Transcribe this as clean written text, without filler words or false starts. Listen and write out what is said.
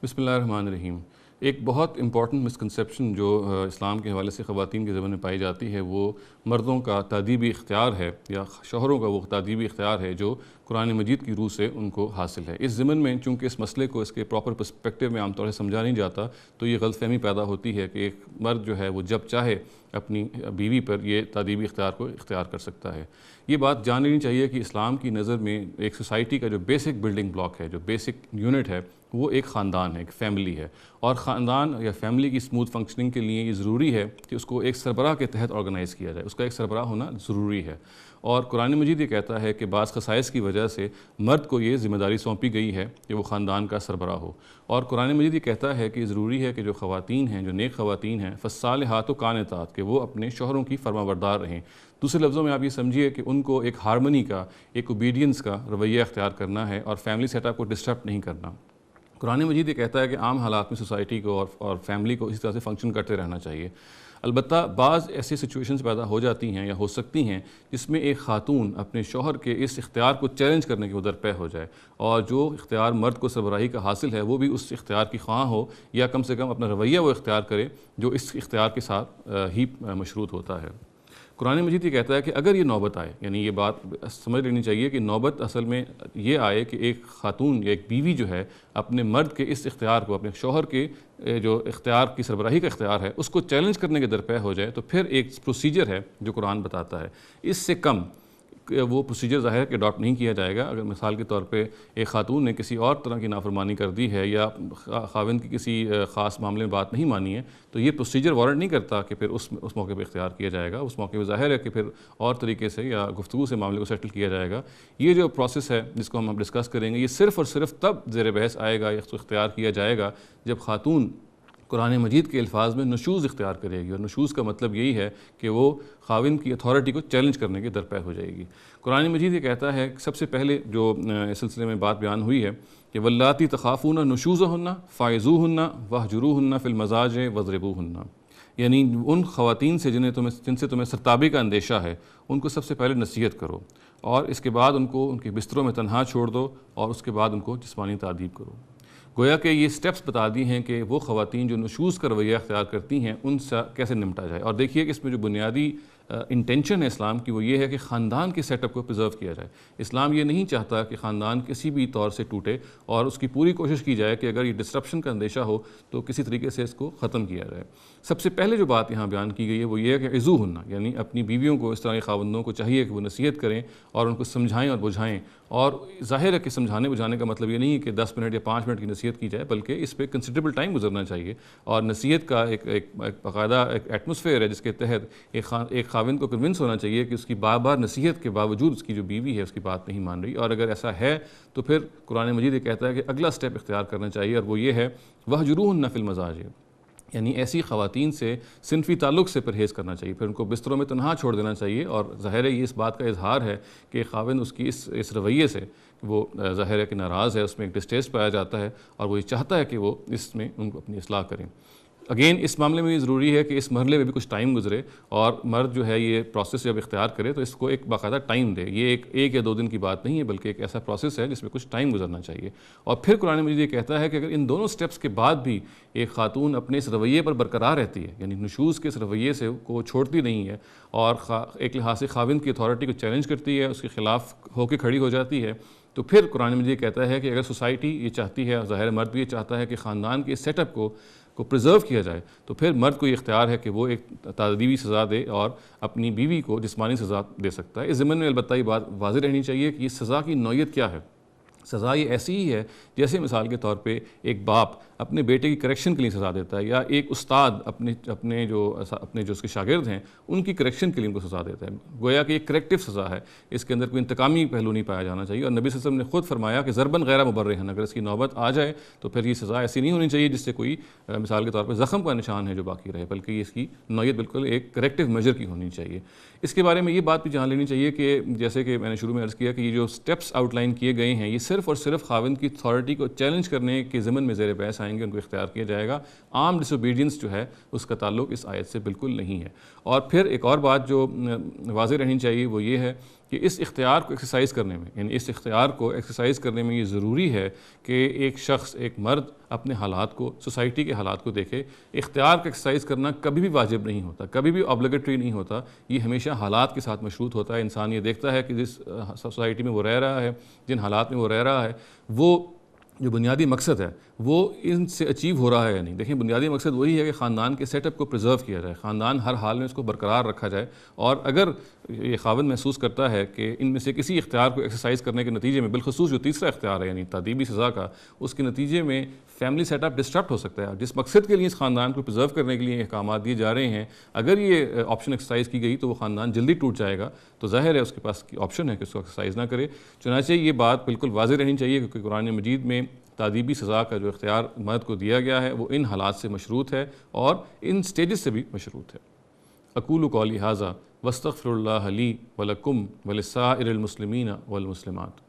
بسم اللہ الرحمن الرحیم۔ ایک بہت امپورٹنٹ مسکنسیپشن جو اسلام کے حوالے سے خواتین کے ضمن میں پائی جاتی ہے وہ مردوں کا تادیبی اختیار ہے یا شوہروں کا وہ تادیبی اختیار ہے جو قرآن مجید کی روح سے ان کو حاصل ہے۔ اس ضمن میں چونکہ اس مسئلے کو اس کے پراپر پرسپیکٹیو میں عام طور سے سمجھا نہیں جاتا تو یہ غلط فہمی پیدا ہوتی ہے کہ ایک مرد جو ہے وہ جب چاہے اپنی بیوی پر یہ تادیبی اختیار کو اختیار کر سکتا ہے۔ یہ بات جان لینی چاہیے کہ اسلام کی نظر میں ایک سوسائٹی کا جو بیسک بلڈنگ بلاک ہے، جو بیسک یونٹ ہے، وہ ایک خاندان ہے، ایک فیملی ہے، اور خاندان یا فیملی کی اسموتھ فنکشننگ کے لیے یہ ضروری ہے کہ اس کو ایک سربراہ کے تحت آرگنائز کیا جائے، اس کا ایک سربراہ ہونا ضروری ہے۔ اور قرآن مجید یہ کہتا ہے کہ بعض خصائص کی وجہ سے مرد کو یہ ذمہ داری سونپی گئی ہے کہ وہ خاندان کا سربراہ ہو، اور قرآن مجید یہ کہتا ہے کہ ضروری ہے کہ جو خواتین ہیں، جو نیک خواتین ہیں، فالصالحات قانتات، کہ وہ اپنے شوہروں کی فرمانبردار رہیں۔ دوسرے لفظوں میں آپ یہ سمجھیے کہ ان کو ایک ہارمنی کا، ایک اوبیڈینس کا رویہ اختیار کرنا ہے اور فیملی سیٹ اپ کو ڈسٹرب نہیں کرنا۔ قرآن مجید یہ کہتا ہے کہ عام حالات میں سوسائٹی کو اور فیملی کو اسی طرح سے فنکشن کرتے رہنا چاہیے۔ البتہ بعض ایسی سچویشنز پیدا ہو جاتی ہیں یا ہو سکتی ہیں جس میں ایک خاتون اپنے شوہر کے اس اختیار کو چیلنج کرنے کے درپے ہو جائے، اور جو اختیار مرد کو سربراہی کا حاصل ہے وہ بھی اس اختیار کی خواہاں ہو، یا کم سے کم اپنا رویہ وہ اختیار کرے جو اس اختیار کے ساتھ ہی مشروط ہوتا ہے۔ قرآن مجید یہ کہتا ہے کہ اگر یہ نوبت آئے، یعنی یہ بات سمجھ لینی چاہیے کہ نوبت اصل میں یہ آئے کہ ایک خاتون یا ایک بیوی جو ہے اپنے مرد کے اس اختیار کو، اپنے شوہر کے جو اختیار کی سربراہی کا اختیار ہے، اس کو چیلنج کرنے کے درپے ہو جائے، تو پھر ایک پروسیجر ہے جو قرآن بتاتا ہے۔ اس سے کم وہ پروسیجر ظاہر ہے کہ اڈاپٹ نہیں کیا جائے گا۔ اگر مثال کے طور پہ ایک خاتون نے کسی اور طرح کی نافرمانی کر دی ہے یا خاوند کی کسی خاص معاملے میں بات نہیں مانی ہے، تو یہ پروسیجر وارنٹ نہیں کرتا کہ پھر اس موقع پہ اختیار کیا جائے گا۔ اس موقع پہ ظاہر ہے کہ پھر اور طریقے سے یا گفتگو سے معاملے کو سیٹل کیا جائے گا۔ یہ جو پروسیس ہے جس کو ہم ڈسکس کریں گے، یہ صرف اور صرف تب زیر بحث آئے گا یا اس کو اختیار کیا جائے گا جب خاتون قرآن مجید کے الفاظ میں نشوز اختیار کرے گی، اور نشوز کا مطلب یہی ہے کہ وہ خاوند کی اتھارٹی کو چیلنج کرنے کے درپے ہو جائے گی۔ قرآن مجید یہ کہتا ہے کہ سب سے پہلے جو اس سلسلے میں بات بیان ہوئی ہے کہ واللاتی تخافون نشوزہن فعظوہن واہجروہن فی المضاجع واضربوہن، یعنی ان خواتین سے جن سے تمہیں سرتابی کا اندیشہ ہے ان کو سب سے پہلے نصیحت کرو، اور اس کے بعد ان کو ان کے بستروں میں تنہا چھوڑ دو، اور اس کے بعد ان کو جسمانی تعذیب کرو۔ گویا کہ یہ سٹیپس بتا دی ہیں کہ وہ خواتین جو نشوز کا رویہ اختیار کرتی ہیں ان سے کیسے نمٹا جائے۔ اور دیکھیے کہ اس میں جو بنیادی انٹینشن ہے اسلام کی وہ یہ ہے کہ خاندان کے سیٹ اپ کو پرزرو کیا جائے۔ اسلام یہ نہیں چاہتا کہ خاندان کسی بھی طور سے ٹوٹے، اور اس کی پوری کوشش کی جائے کہ اگر یہ ڈسرپشن کا اندیشہ ہو تو کسی طریقے سے اس کو ختم کیا جائے۔ سب سے پہلے جو بات یہاں بیان کی گئی ہے وہ یہ ہے کہ عظوہن، یعنی اپنی بیویوں کو، اس طرح کے خاوندوں کو چاہیے کہ وہ نصیحت کریں اور ان کو سمجھائیں اور بجھائیں۔ اور ظاہر ہے کہ سمجھانے بجھانے کا مطلب یہ نہیں ہے کہ 10 منٹ یا 5 منٹ کی نصیحت کی جائے، بلکہ اس پہ کنسیڈریبل ٹائم گزرنا چاہیے، اور نصیحت کا ایک باقاعدہ ایک ایٹماسفیئر ہے جس کے تحت ایک خاوند کو کنونس ہونا چاہیے کہ اس کی بار بار نصیحت کے باوجود اس کی جو بیوی ہے اس کی بات نہیں مان رہی، اور اگر ایسا ہے تو پھر قرآن مجید یہ کہتا ہے کہ اگلا سٹیپ اختیار کرنا چاہیے، اور وہ یہ ہے واہجروہن فی المضاجع، یعنی ایسی خواتین سے صنفی تعلق سے پرہیز کرنا چاہیے، پھر ان کو بستروں میں تنہا چھوڑ دینا چاہیے۔ اور ظاہر ہے یہ اس بات کا اظہار ہے کہ خاوند اس کی اس رویے سے وہ ظاہر ہے کہ ناراض ہے، اس میں ایک ڈسٹیسٹ پایا جاتا ہے، اور وہ یہ چاہتا ہے کہ وہ اس میں ان کو اپنی اصلاح کریں۔ اگین اس معاملے میں یہ ضروری ہے کہ اس مرحلے میں بھی کچھ ٹائم گزرے، اور مرد جو ہے یہ پروسیس جب اختیار کرے تو اس کو ایک باقاعدہ ٹائم دے۔ یہ ایک یا 2 دن کی بات نہیں ہے، بلکہ ایک ایسا پروسیس ہے جس میں کچھ ٹائم گزرنا چاہیے۔ اور پھر قرآن مجید یہ کہتا ہے کہ اگر ان دونوں سٹیپس کے بعد بھی ایک خاتون اپنے اس رویے پر برقرار رہتی ہے، یعنی نشوز کے اس رویے سے کو چھوڑتی نہیں ہے، اور ایک لحاظ سے خاوند کی اتھارٹی کو چیلنج کرتی ہے، اس کے خلاف ہو کے کھڑی ہو جاتی ہے، تو پھر قرآن مجید یہ کہتا ہے کہ اگر سوسائٹی یہ چاہتی ہے، اور ظاہر مرد بھی یہ چاہتا ہے کہ خاندان کے اس سیٹ اپ کو پرزرو کیا جائے، تو پھر مرد کو یہ اختیار ہے کہ وہ ایک تعذیبی سزا دے اور اپنی بیوی کو جسمانی سزا دے سکتا ہے۔ اس ضمن میں البتہ یہ بات واضح رہنی چاہیے کہ یہ سزا کی نوعیت کیا ہے۔ سزا یہ ایسی ہی ہے جیسے مثال کے طور پہ ایک باپ اپنے بیٹے کی کریکشن کے لیے سزا دیتا ہے، یا ایک استاد اپنے جو اس کے شاگرد ہیں ان کی کریکشن کے لیے ان کو سزا دیتا ہے۔ گویا کہ یہ کریکٹیو سزا ہے، اس کے اندر کوئی انتقامی پہلو نہیں پایا جانا چاہیے، اور نبی صلی اللہ علیہ وسلم نے خود فرمایا کہ ضرباً غیر مبرحن، اگر اس کی نوبت آ جائے تو پھر یہ سزا ایسی نہیں ہونی چاہیے جس سے کوئی مثال کے طور پہ زخم کا نشان ہے جو باقی رہے، بلکہ اس کی نوعیت بالکل ایک کریکٹیو میجر کی ہونی چاہیے۔ اس کے بارے میں یہ بات بھی جان لینی چاہیے کہ جیسے کہ میں نے شروع میں عرض کیا کہ یہ جو سٹیپس آؤٹ لائن کیے گئے ہیں یہ صرف اور صرف خاوند کی اتھارٹی کو چیلنج کرنے کے ضمن میں زیر بحث دکھائیں گے ان کو اختیار کیا جائے گا۔ عام ڈس اوبیڈینس جو ہے اس کا تعلق اس آیت سے بالکل نہیں ہے۔ اور پھر ایک اور بات جو واضح رہنی چاہیے وہ یہ ہے کہ اس اختیار کو ایکسرسائز کرنے میں، یعنی اس اختیار کو ایکسرسائز کرنے میں یہ ضروری ہے کہ ایک شخص، ایک مرد اپنے حالات کو، سوسائٹی کے حالات کو دیکھے۔ اختیار کا ایکسرسائز کرنا کبھی بھی واجب نہیں ہوتا، کبھی بھی آبلیگیٹری نہیں ہوتا، یہ ہمیشہ حالات کے ساتھ مشروط ہوتا ہے۔ انسان یہ دیکھتا ہے کہ جس سوسائٹی میں وہ رہ رہا ہے، جن حالات میں وہ رہ رہا ہے، وہ جو بنیادی مقصد ہے وہ ان سے اچیو ہو رہا ہے یا نہیں۔ دیکھیں بنیادی مقصد وہی ہے کہ خاندان کے سیٹ اپ کو پریزرو کیا جائے، خاندان ہر حال میں اس کو برقرار رکھا جائے، اور اگر یہ خاوند محسوس کرتا ہے کہ ان میں سے کسی اختیار کو ایکسرسائز کرنے کے نتیجے میں، بالخصوص جو تیسرا اختیار ہے یعنی تادیبی سزا کا، اس کے نتیجے میں فیملی سیٹ اپ ڈسٹرپٹ ہو سکتا ہے، جس مقصد کے لیے اس خاندان کو پریزرو کرنے کے لیے احکامات دیے جا رہے ہیں، اگر یہ آپشن ایکسرسائز کی گئی تو وہ خاندان جلدی ٹوٹ جائے گا۔ تو ظاہر ہے اس کے پاس آپشن ہے کہ اس کو ایکسرسائز نہ کرے۔ چنانچہ یہ بات بالکل واضح رہنی چاہیے کیونکہ قرآن مجید میں تادیبی سزا کا جو اختیار مرد کو دیا گیا ہے وہ ان حالات سے مشروط ہے اور ان سٹیجز سے بھی مشروط ہے۔ اقول قولی ھذا واستغفر اللہ لی ولکم ولسائر المسلمین والمسلمات۔